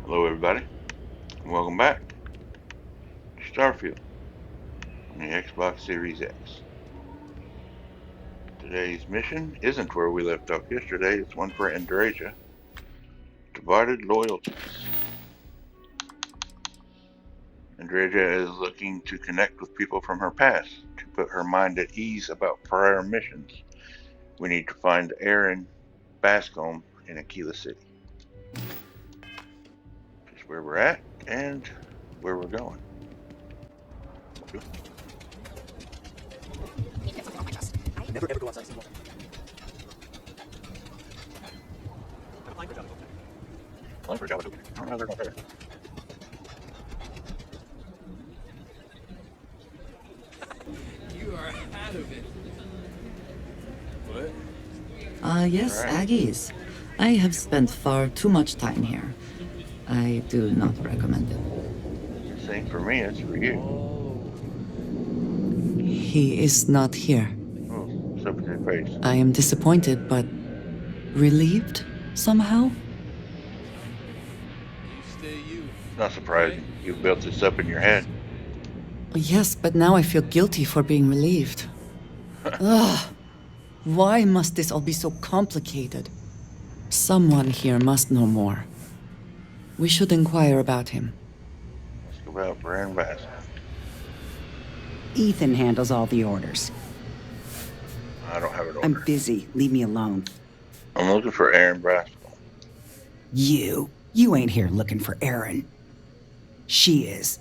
Hello, everybody, and welcome back to Starfield on the Xbox Series X. Today's mission isn't where we left off yesterday, it's one for Andreja. Divided Loyalties. Andreja is looking to connect with people from her past to put her mind at ease about prior missions. We need to find Aaron Bascom in Aquila City. Just where we're at and where we're going. Never ever go outside single. I'm applying for a job. Applying for a job. I don't know, they're not there. You are out of it. What? Yes, All right. Aggies. I have spent far too much time here. I do not recommend it. This ain't for me, it's for you. He is not here. Oh, what's up with your face? I am disappointed, but relieved somehow? You stay you. Not surprising. You built this up in your head. Yes, but now I feel guilty for being relieved. Ugh. Why must this all be so complicated? Someone here must know more. We should inquire about him. Let's go about Brand Basket. Ethan handles all the orders. I don't have an order. I'm busy. Leave me alone. I'm looking for Aaron Brasco. You ain't here looking for Erin. She is.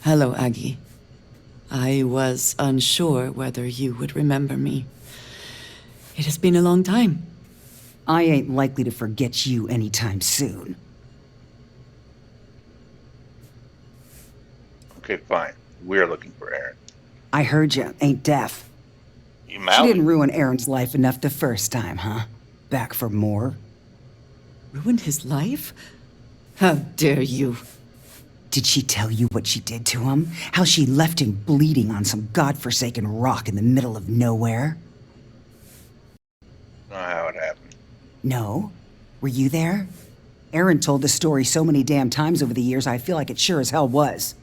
Hello, Aggie. I was unsure whether you would remember me. It has been a long time. I ain't likely to forget you anytime soon. Okay, fine. We're looking for Aaron. I heard you ain't deaf. You She mouthy. didn't ruin Aaron's life enough the first time, huh? Back for more? Ruined his life? How dare you? Did she tell you what she did to him? How she left him bleeding on some godforsaken rock in the middle of nowhere? Not how it happened. No? Were you there? Aaron told the story so many damn times over the years, I feel like it sure as hell was.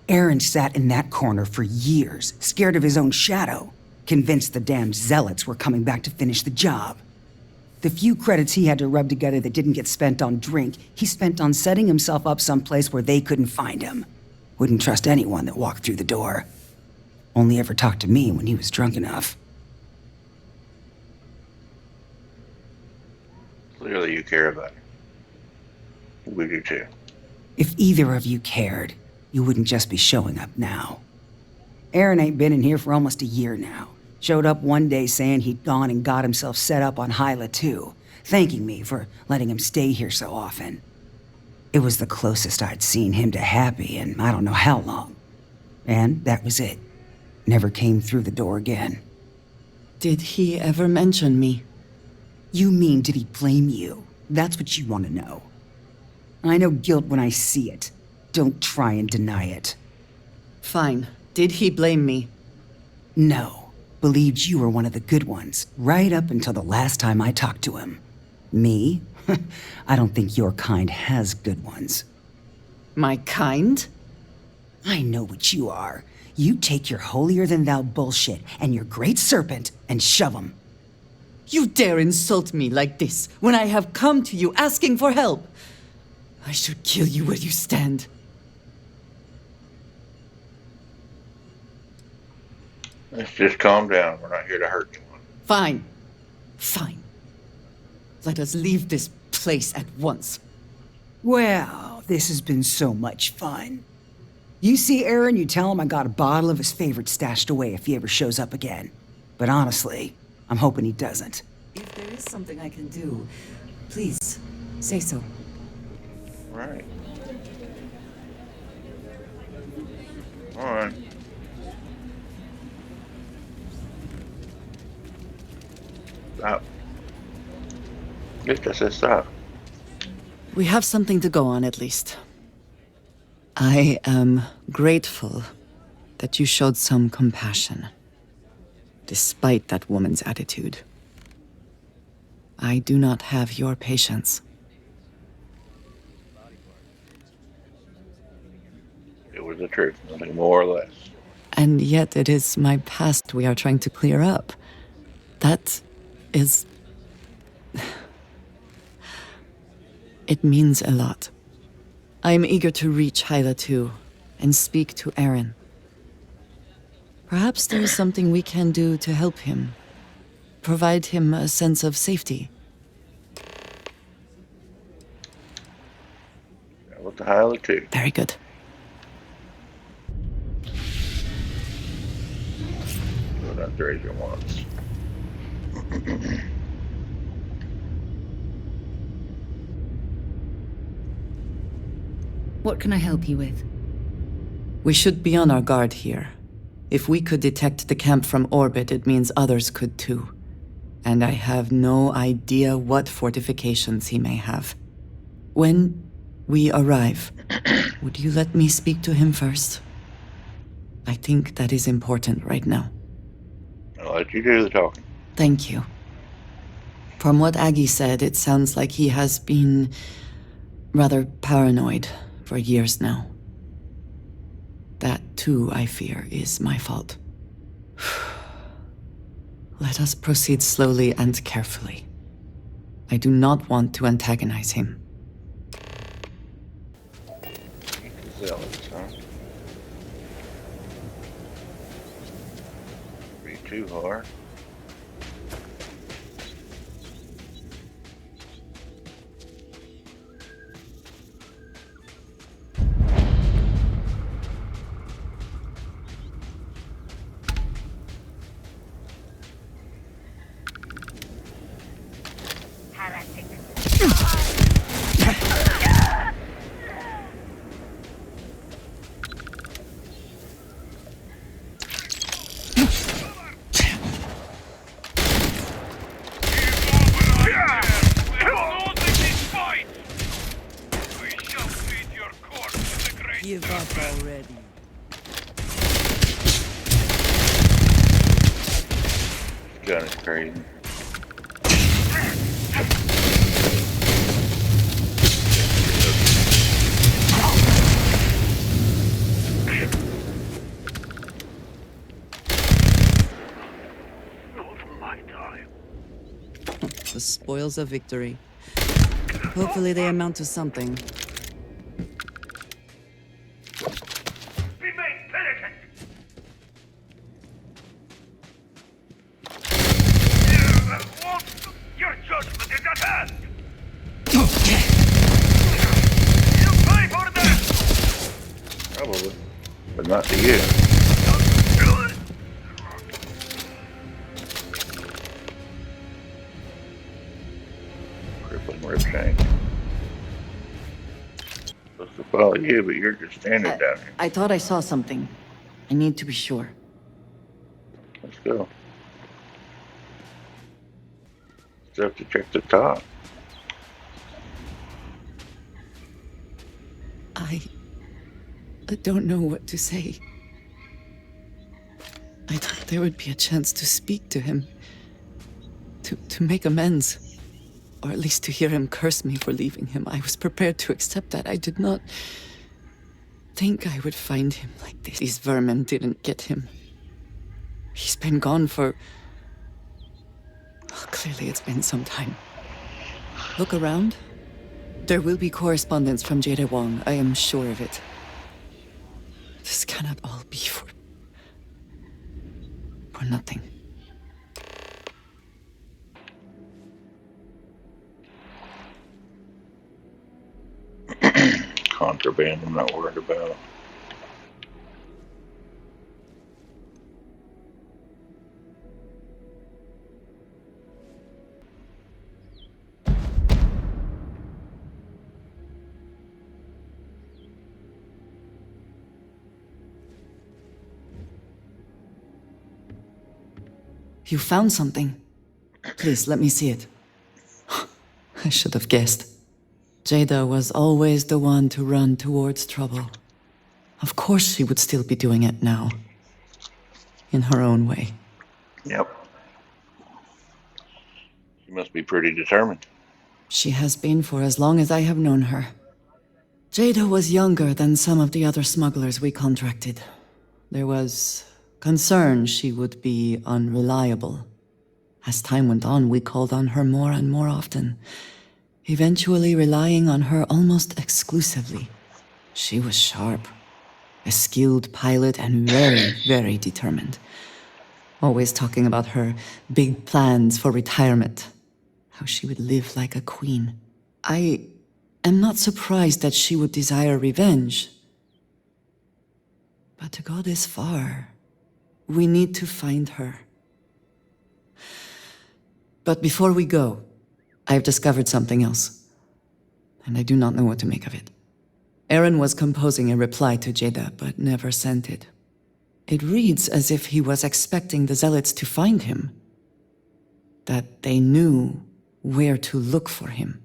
Aaron sat in that corner for years, scared of his own shadow, convinced the damn zealots were coming back to finish the job. The few credits he had to rub together that didn't get spent on drink, he spent on setting himself up someplace where they couldn't find him. Wouldn't trust anyone that walked through the door. Only ever talked to me when he was drunk enough. Clearly you care about him. We do too. If either of you cared, you wouldn't just be showing up now. Aaron ain't been in here for almost a year now. Showed up one day saying he'd gone and got himself set up on Hyla too, thanking me for letting him stay here so often. It was the closest I'd seen him to happy in I don't know how long. And that was it. Never came through the door again. Did he ever mention me? You mean, did he blame you? That's what you want to know. I know guilt when I see it. Don't try and deny it. Fine. Did he blame me? No. Believed you were one of the good ones, right up until the last time I talked to him. Me? I don't think your kind has good ones. My kind? I know what you are. You take your holier-than-thou bullshit and your great serpent and shove 'em. You dare insult me like this when I have come to you asking for help. I should kill you where you stand. Let's just calm down. We're not here to hurt anyone. Fine. Fine. Let us leave this place at once. Well, this has been so much fun. You see Aaron, you tell him I got a bottle of his favorite stashed away if he ever shows up again. But honestly, I'm hoping he doesn't. If there is something I can do, please say so. Right. All right. Stop. It says stop. We have something to go on at least. I am grateful that you showed some compassion, despite that woman's attitude. I do not have your patience. was the truth, nothing more or less. And yet it is my past we are trying to clear up. That is... It means a lot. I am eager to reach Hyla too, and speak to Aaron. Perhaps there is something we can do to help him. Provide him a sense of safety. With the Hyla too. Very good. What Andreja wants. What can I help you with? We should be on our guard here. If we could detect the camp from orbit, it means others could too. And I have no idea what fortifications he may have. When we arrive, would you let me speak to him first? I think that is important right now. I'll let you do the talking. Thank you. From what Aggie said, it sounds like he has been rather paranoid for years now. That, too, I fear, is my fault. Let us proceed slowly and carefully. I do not want to antagonize him. Zealots, huh? Be too hard. Give up already. Gun is crazy. The spoils of victory. Hopefully they amount to something. Your judgment is at hand! Probably. But not to you. Crippling rib shank. Supposed to follow you, but you're just standing down here. I thought I saw something. I need to be sure. Let's go. Still have to check the top. I don't know what to say. I thought there would be a chance to speak to him. To make amends. Or at least to hear him curse me for leaving him. I was prepared to accept that. I did not think I would find him like this. These vermin didn't get him. He's been gone for... Well, clearly it's been some time. Look around. There will be correspondence from Jade Wong. I am sure of it. This cannot all be for nothing. Contraband, I'm not worried about. You found something. Please, let me see it. I should have guessed. Jada was always the one to run towards trouble. Of course she would still be doing it now. In her own way. Yep. She must be pretty determined. She has been for as long as I have known her. Jada was younger than some of the other smugglers we contracted. There was concern she would be unreliable. As time went on, we called on her more and more often, eventually relying on her almost exclusively. She was sharp, a skilled pilot and very, very determined. Always talking about her big plans for retirement, how she would live like a queen. I am not surprised that she would desire revenge. But to go this far, we need to find her. But before we go, I have discovered something else, and I do not know what to make of it. Aaron was composing a reply to Jada, but never sent it. It reads as if he was expecting the Zealots to find him, that they knew where to look for him.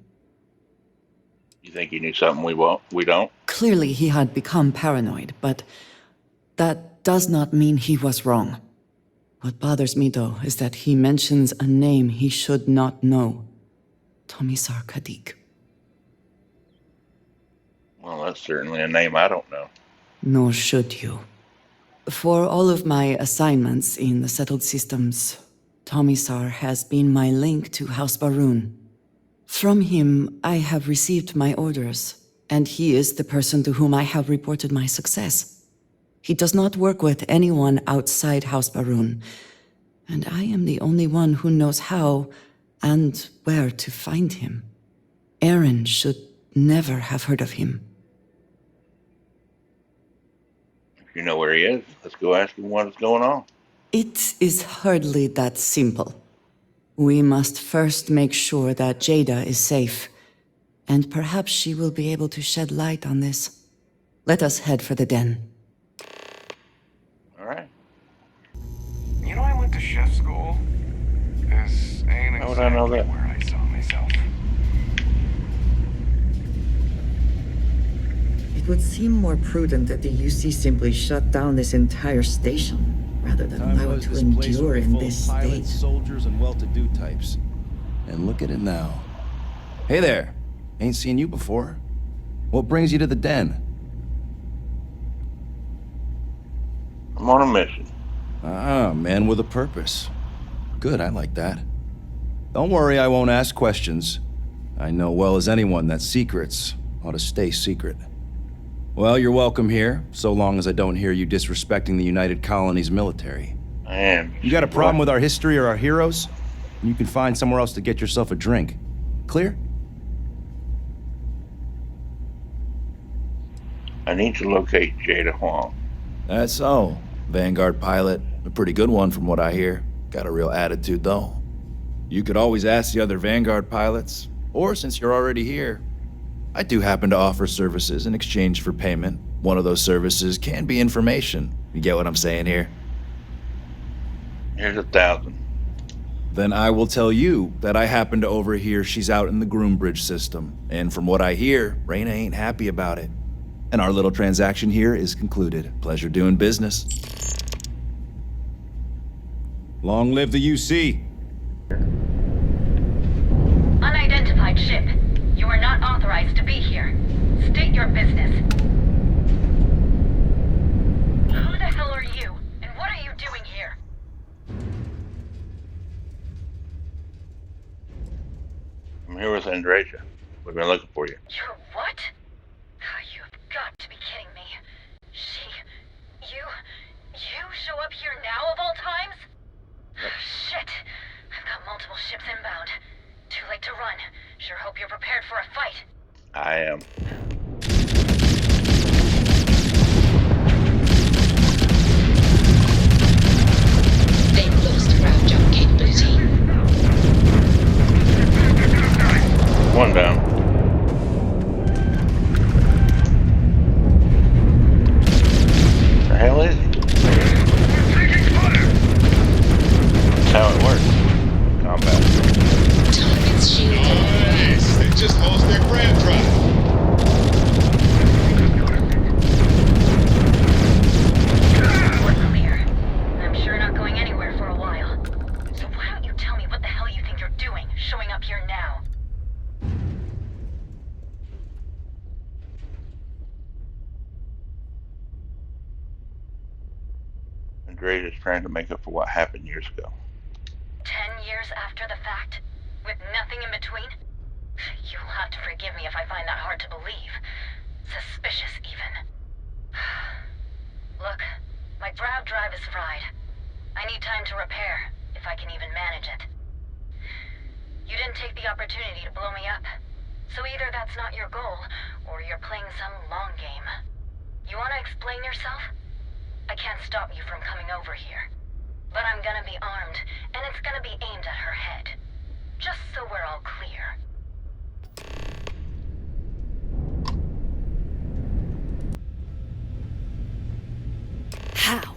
You think he knew something we don't? Clearly he had become paranoid, but that does not mean he was wrong. What bothers me, though, is that he mentions a name he should not know. Tomisar Kadik. Well, that's certainly a name I don't know. Nor should you. For all of my assignments in the settled systems, Tomisar has been my link to House Baroon. From him, I have received my orders, and he is the person to whom I have reported my success. He does not work with anyone outside House Baroon, and I am the only one who knows how and where to find him. Aaron should never have heard of him. If you know where he is, let's go ask him what's going on. It is hardly that simple. We must first make sure that Jada is safe, and perhaps she will be able to shed light on this. Let us head for the den. All right. You know, I went to chef school. This ain't How would I know exactly that? where I saw myself. It would seem more prudent that the UC simply shut down this entire station, rather than allow it to endure in this state. Soldiers and well-to-do types. And look at it now. Hey there. Ain't seen you before. What brings you to the den? I'm on a mission. Ah, man with a purpose. Good, I like that. Don't worry, I won't ask questions. I know well as anyone that secrets ought to stay secret. Well, you're welcome here, so long as I don't hear you disrespecting the United Colonies military. I am. You got a problem with our history or our heroes? You can find somewhere else to get yourself a drink. Clear? I need to locate Jada Huang. That's so. Vanguard pilot. A pretty good one from what I hear. Got a real attitude, though. You could always ask the other Vanguard pilots. Or, since you're already here, I do happen to offer services in exchange for payment. One of those services can be information. You get what I'm saying here? Here's 1,000. Then I will tell you that I happen to overhear she's out in the Groombridge system. And from what I hear, Reyna ain't happy about it. And our little transaction here is concluded. Pleasure doing business. Long live the UC. Unidentified ship. You are not authorized to be here. State your business. Who the hell are you? And what are you doing here? I'm here with Andreja. We've been looking for you. You're what? You have got to be kidding me. You show up here now of all times? Shit. I've got multiple ships inbound. Too late to run. Sure hope you're prepared for a fight. I am. They've lost ground jump capability. One down. The hell is he? That's how it works. Combat. Target's shield. Nice. They just lost their grand drive. Andrea's trying to make up for what happened years ago. 10 years after the fact? With nothing in between? You'll have to forgive me if I find that hard to believe. Suspicious, even. Look, my grav drive is fried. I need time to repair, if I can even manage it. You didn't take the opportunity to blow me up. So either that's not your goal, or you're playing some long game. You want to explain yourself? I can't stop you from coming over here. But I'm gonna be armed, and it's gonna be aimed at her head. Just so we're all clear. How?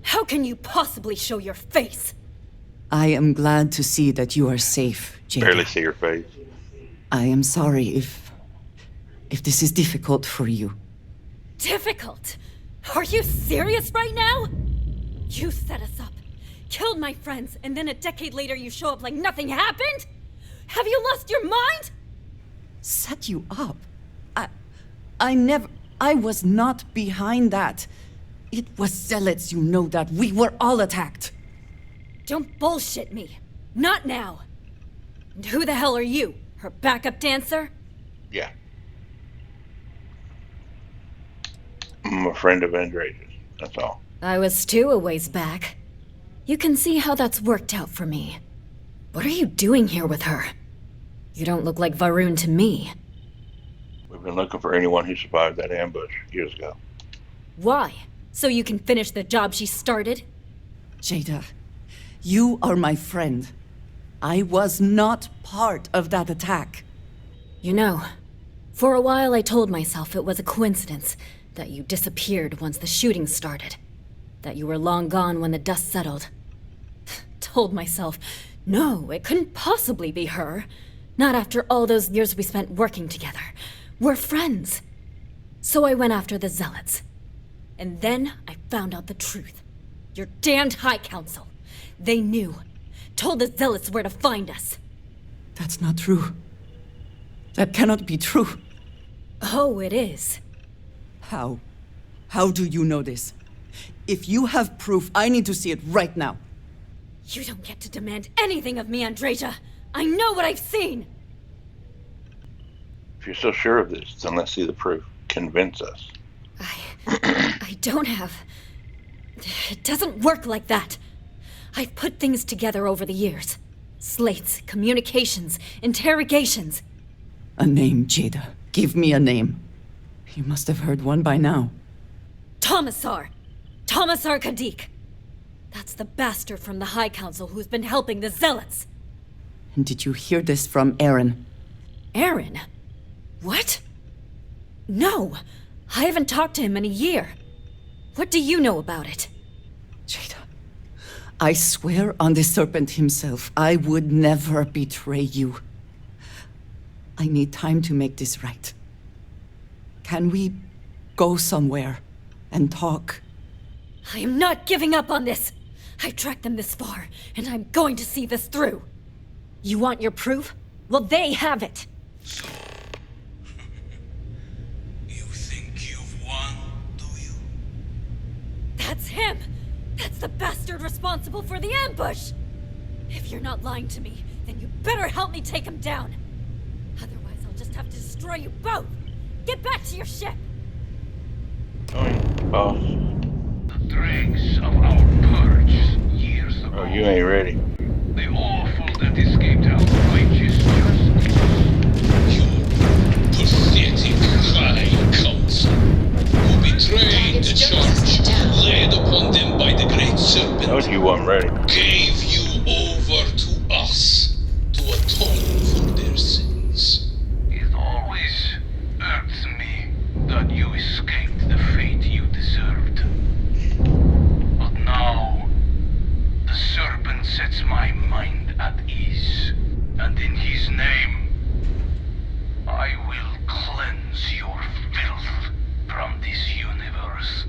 How can you possibly show your face? I am glad to see that you are safe, Jada. Barely see her face. I am sorry if this is difficult for you. Difficult? Are you serious right now? You set us up, killed my friends, and then a decade later you show up like nothing happened? Have you lost your mind? Set you up? I was not behind that. It was zealots, you know that. We were all attacked. Don't bullshit me. Not now. And who the hell are you? Her backup dancer? Yeah. I'm a friend of Andrea's, that's all. I was too a ways back. You can see how that's worked out for me. What are you doing here with her? You don't look like Varun to me. We've been looking for anyone who survived that ambush years ago. Why? So you can finish the job she started? Jada, you are my friend. I was not part of that attack. You know, for a while I told myself it was a coincidence that you disappeared once the shooting started. That you were long gone when the dust settled. Told myself, no, it couldn't possibly be her. Not after all those years we spent working together. We're friends. So I went after the zealots. And then I found out the truth. Your damned High Council. They knew. Told the zealots where to find us. That's not true. That cannot be true. Oh, it is. How? How do you know this? If you have proof, I need to see it right now. You don't get to demand anything of me, Andreja. I know what I've seen! If you're so sure of this, then let's see the proof. Convince us. I don't have... It doesn't work like that. I've put things together over the years. Slates, communications, interrogations. A name, Jada. Give me a name. You must have heard one by now. Tomasar! Tomasar Kadik! That's the bastard from the High Council who's been helping the zealots! And did you hear this from Aaron? Aaron? What? No! I haven't talked to him in a year. What do you know about it? Jada, I swear on the serpent himself, I would never betray you. I need time to make this right. Can we go somewhere and talk? I am not giving up on this! I tracked them this far, and I'm going to see this through. You want your proof? Well, they have it! So, you think you've won, do you? That's him! That's the bastard responsible for the ambush! If you're not lying to me, then you better help me take him down! Otherwise, I'll just have to destroy you both! Get back to your ship! Sony Pulse. The dregs of our purge years ago. Oh, you ain't ready. The awful that escaped our righteous justice. Your pathetic High Council, who betrayed the charge laid upon them by the Great Serpent, Told you wasn't ready. gave you over to us to atone for their sins. It always irks me that you escaped the fate you deserved. But now, the serpent sets my mind at ease, and in his name, I will cleanse your filth from this universe.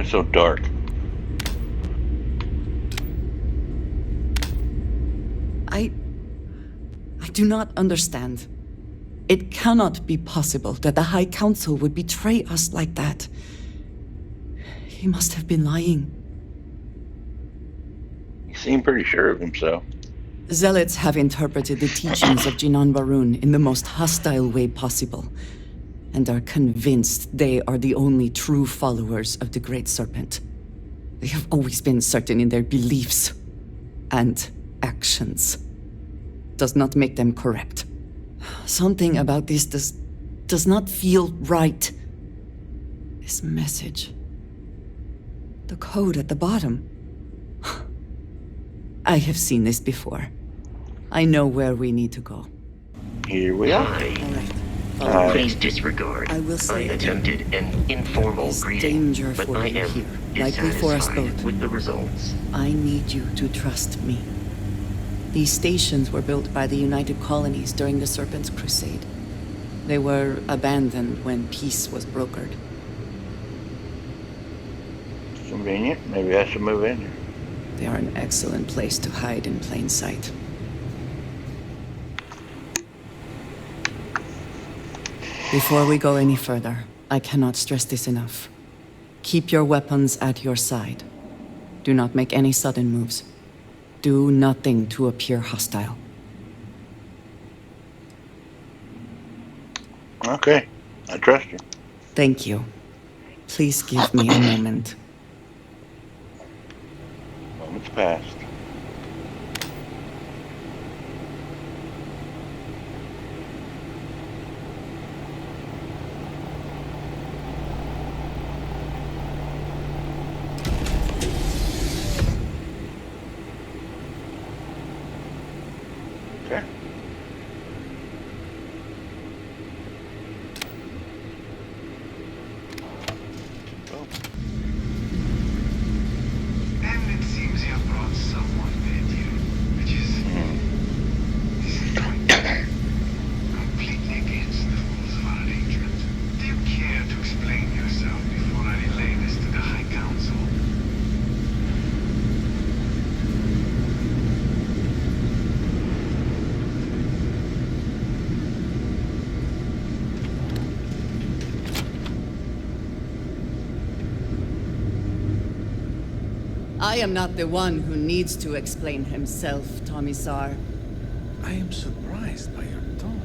Why so dark? I do not understand. It cannot be possible that the High Council would betray us like that. He must have been lying. He seemed pretty sure of himself. Zealots have interpreted the teachings of Jinan Varun in the most hostile way possible, and are convinced they are the only true followers of the Great Serpent. They have always been certain in their beliefs and actions. Does not make them correct. Something about this does not feel right. This message. The code at the bottom. I have seen this before. I know where we need to go. Here we are. Please disregard. I will say attempted an informal greeting, danger but for I you am here, likely for us dissatisfied both. with the results. I need you to trust me. These stations were built by the United Colonies during the Serpent's Crusade. They were abandoned when peace was brokered. Convenient. Maybe I should move in here. They are an excellent place to hide in plain sight. Before we go any further, I cannot stress this enough. Keep your weapons at your side. Do not make any sudden moves. Do nothing to appear hostile. Okay. I trust you. Thank you. Please give me a moment. Moment's passed. Okay. And it seems you brought someone with you, which is completely against the rules of our arrangement. Do you care to explain yourself before I relay this to the High Council? I am not the one who needs to explain himself, Tomisar. I am surprised by your tone.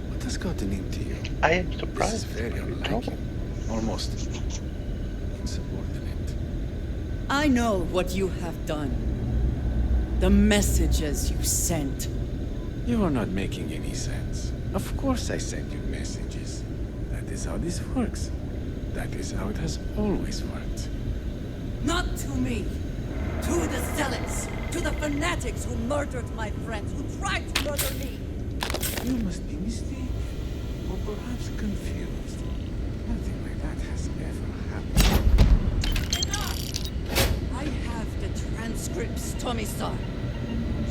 What has gotten into you? I am This is surprised. very unlike you. Almost insubordinate. I know what you have done. The messages you sent. You are not making any sense. Of course I send you messages. That is how this works. That is how it has always worked. Not to me. To the zealots. To the fanatics who murdered my friends, who tried to murder me. You must be mistaken, or perhaps confused. Nothing like that has ever happened. Enough! I have the transcripts, Tomisar.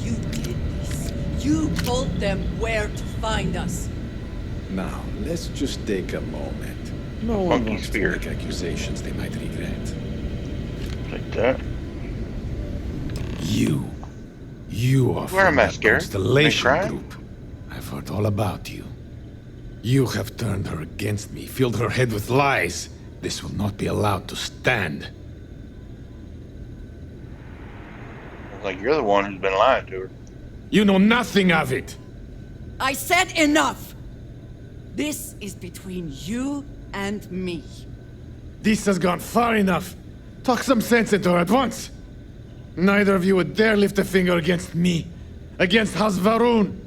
You did this. You told them where to find us. Now, let's just take a moment. No one Monkey wants spear. to make accusations they might regret. Like that. You are Wear a from that mascara. Constellation Am I crying? group. I've heard all about you. You have turned her against me, filled her head with lies. This will not be allowed to stand. Looks like you're the one who's been lying to her. You know nothing of it! I said enough! This is between you and me. This has gone far enough. Talk some sense into her at once. Neither of you would dare lift a finger against me. Against House Varun.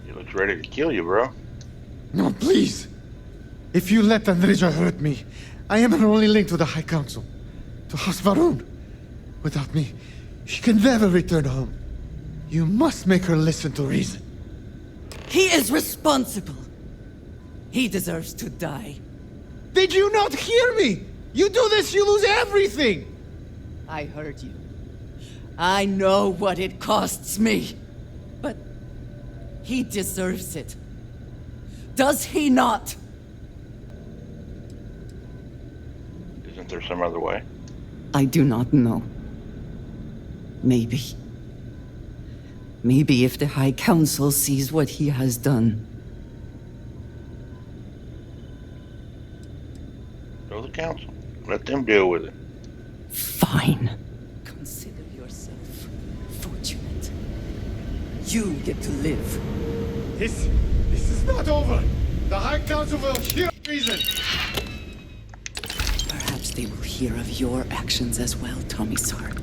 He looks ready to kill you, bro. No, please. If you let Andreja hurt me, I am her only link to the High Council. To House Varun. Without me, she can never return home. You must make her listen to reason. He is responsible. He deserves to die. Did you not hear me? You do this, you lose everything! I heard you. I know what it costs me. But he deserves it. Does he not? there some other way? I do not know. Maybe. Maybe if the High Council sees what he has done. Go to the council. Let them deal with it. Fine. Consider yourself fortunate. You get to live. This is not over. The High Council will hear reason. Perhaps they will hear of your actions as well, Tomisar.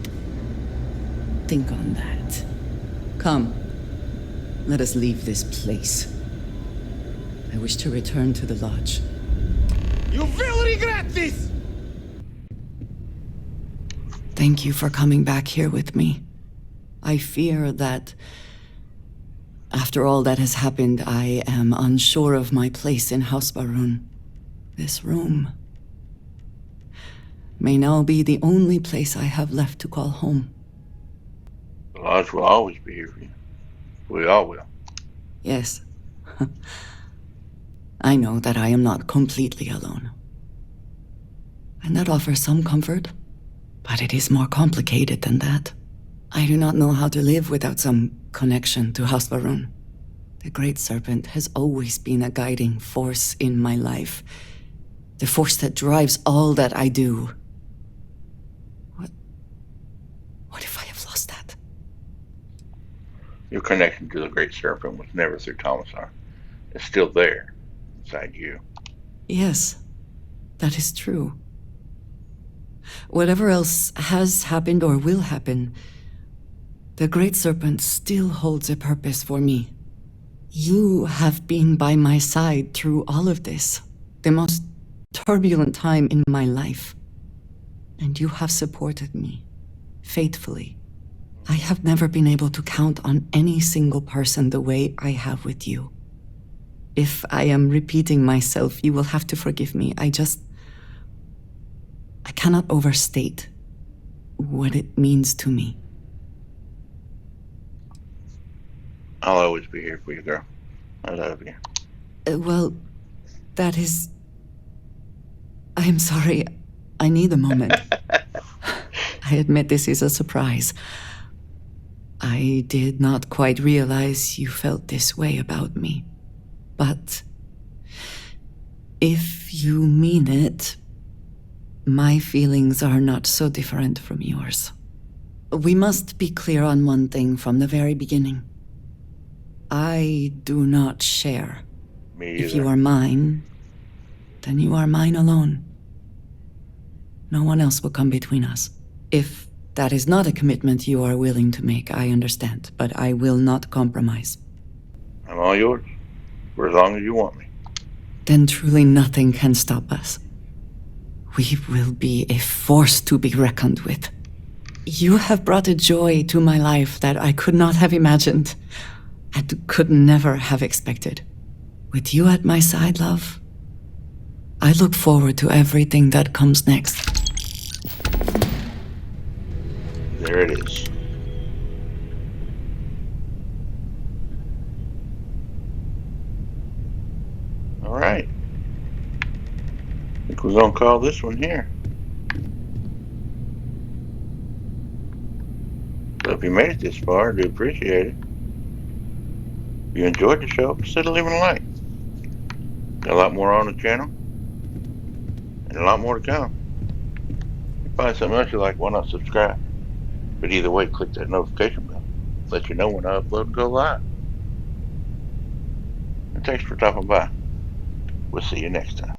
Think on that. Come. Let us leave this place. I wish to return to the lodge. You will regret this! Thank you for coming back here with me. I fear that after all that has happened, I am unsure of my place in House Baroon. This room may now be the only place I have left to call home. The lodge will always be here for you. We all will. Yes. I know that I am not completely alone. And that offers some comfort, but it is more complicated than that. I do not know how to live without some connection to House Baroon. The Great Serpent has always been a guiding force in my life. The force that drives all that I do. What if I have lost that? Your connection to the Great Serpent was never through Tomisar. It's still there, inside you. Yes, that is true. Whatever else has happened or will happen, the Great Serpent still holds a purpose for me. You have been by my side through all of this, the most turbulent time in my life. And you have supported me, faithfully. I have never been able to count on any single person the way I have with you. If I am repeating myself, you will have to forgive me. I cannot overstate what it means to me. I'll always be here for you, girl. I love you. Well, that is... I am sorry. I need a moment. I admit this is a surprise. I did not quite realize you felt this way about me. But if you mean it, my feelings are not so different from yours. We must be clear on one thing from the very beginning. I do not share. Me either. If you are mine, then you are mine alone. No one else will come between us. If that is not a commitment you are willing to make, I understand, but I will not compromise. I'm all yours, for as long as you want me. Then truly nothing can stop us. We will be a force to be reckoned with. You have brought a joy to my life that I could not have imagined, and could never have expected. With you at my side, love, I look forward to everything that comes next. There it is. All right. I think we're gonna call this one here. So if you made it this far, I do appreciate it. If you enjoyed the show, consider leaving a like. Got a lot more on the channel, and a lot more to come. If you find something else you like, why not subscribe? But either way, click that notification bell. Let you know when I upload and go live. And thanks for stopping by. We'll see you next time.